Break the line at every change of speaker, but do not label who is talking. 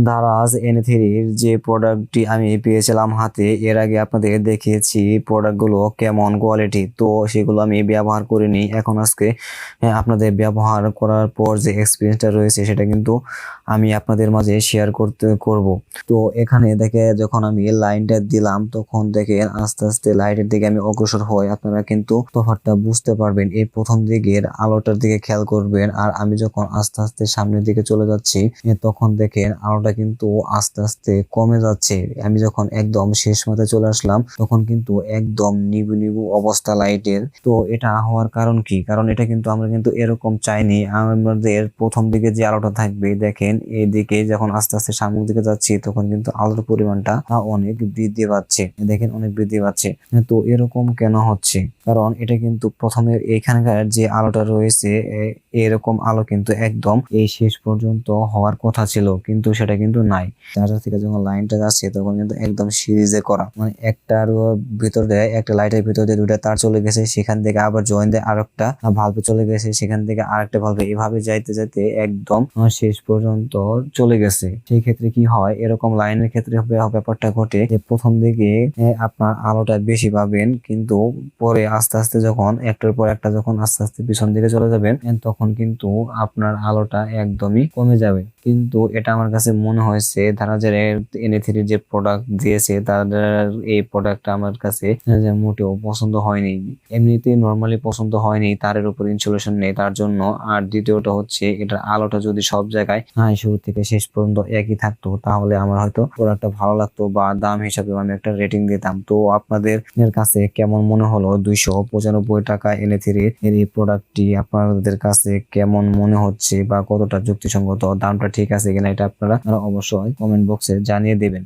দারাজ এন3-র যে প্রোডাক্টটি আমি পেয়েছিলাম হাতে, এর আগে আপনাদের দেখিয়েছি প্রোডাক্টগুলো কেমন কোয়ালিটি, তো সেগুলো আমি ব্যবহার করিনি। এখন আজকে আপনাদের ব্যবহার করার পর যে এক্সপিরিয়েন্সটা রয়েছে সেটা কিন্তু আমি আপনাদের মাঝে শেয়ার করব। তো এখানে দেখে যখন আমি লাইনটা দিলাম তখন দেখেন আস্তে আস্তে লাইটের দিকে আমি অগ্রসর হই, আপনারা কিন্তু তফাৎটা বুঝতে পারবেন। এই প্রথম দিকের আলোটার দিকে খেয়াল করবেন, আর আমি যখন আস্তে আস্তে সামনের দিকে চলে যাচ্ছি তখন দেখেন আলোটা কিন্তু আস্তে আস্তে কমে যাচ্ছে। আমি যখন একদম শেষ মাথায় চলে আসলাম তখন কিন্তু একদম নিবু নিবু অবস্থা লাইটের। তো এটা হওয়ার কারণ কি? কারণ এটা কিন্তু আমরা কিন্তু এরকম চাইনি। আমাদের প্রথম দিকে যে আলোটা থাকবে, দেখেন এইদিকে যখন আস্তে আস্তে সামনের দিকে যাচ্ছি তখন কিন্তু আলোর পরিমাণটা অনেক বৃদ্ধি পাচ্ছে, দেখেন অনেক বৃদ্ধি পাচ্ছে। তো এরকম কেন হচ্ছে? কারণ এটা কিন্তু প্রথমে এখানকার যে আলোটা রয়েছে এরকম আলো কিন্তু একদম এই শেষ পর্যন্ত হওয়ার কথা ছিল, কিন্তু সেটা কিন্তু নাই। চার্জার থেকে যখন লাইনটা যাচ্ছে তখন কিন্তু একদম সিরিজে করা, মানে একটার ভিতর দিয়ে একটা লাইটের ভিতর দিয়ে দুটা তার চলে গেছে, সেখান থেকে আবার জয়েন দিয়ে আরেকটা ভালভে চলে গেছে, সেখান থেকে আরেকটা ভালভে, এভাবে যাইতে যাইতে একদম শেষ পর্যন্ত চলে গেছে। সেই ক্ষেত্রে কি হয়, এরকম লাইনের ক্ষেত্রে ব্যাপারটা ঘটে যে প্রথম দিকে আপনার আলোটা বেশি পাবেন, কিন্তু পরে আস্তে আস্তে যখন একটার পর একটা যখন আস্তে আস্তে পিছন দিকে চলে যাবেন তখন কিন্তু আপনার আলোটা একদমই কমে যাবে। কিন্তু এটা আমার কাছে মনে হয়েছে তারা যে এন3 যে প্রোডাক্ট দিয়েছে তাদের এই প্রোডাক্টটা আমার কাছে মোটেও পছন্দ হয়নি। এমনিতে নর্মালি পছন্দ হয়নি, তারের উপর ইনসুলেশন নেই তার জন্য। আর দ্বিতীয়টা হচ্ছে এটার আলোটা যদি সব জায়গায় শুরু থেকে শেষ পর্যন্ত একই থাকতো তাহলে আমার হয়তো প্রোডাক্টটা ভালো লাগতো বা দাম হিসাবে আমি একটা রেটিং দিতাম। তো আপনাদের কাছে কেমন মনে হলো 295 টাকা এন3 এর এই প্রোডাক্টটি? আপনাদের কাছে কেমন মনে হচ্ছে বা কতটা যুক্তিসঙ্গত, দামটা ঠিক আছে কিনা, এটা আপনারা অবশ্যই কমেন্ট বক্সে জানিয়ে দেবেন।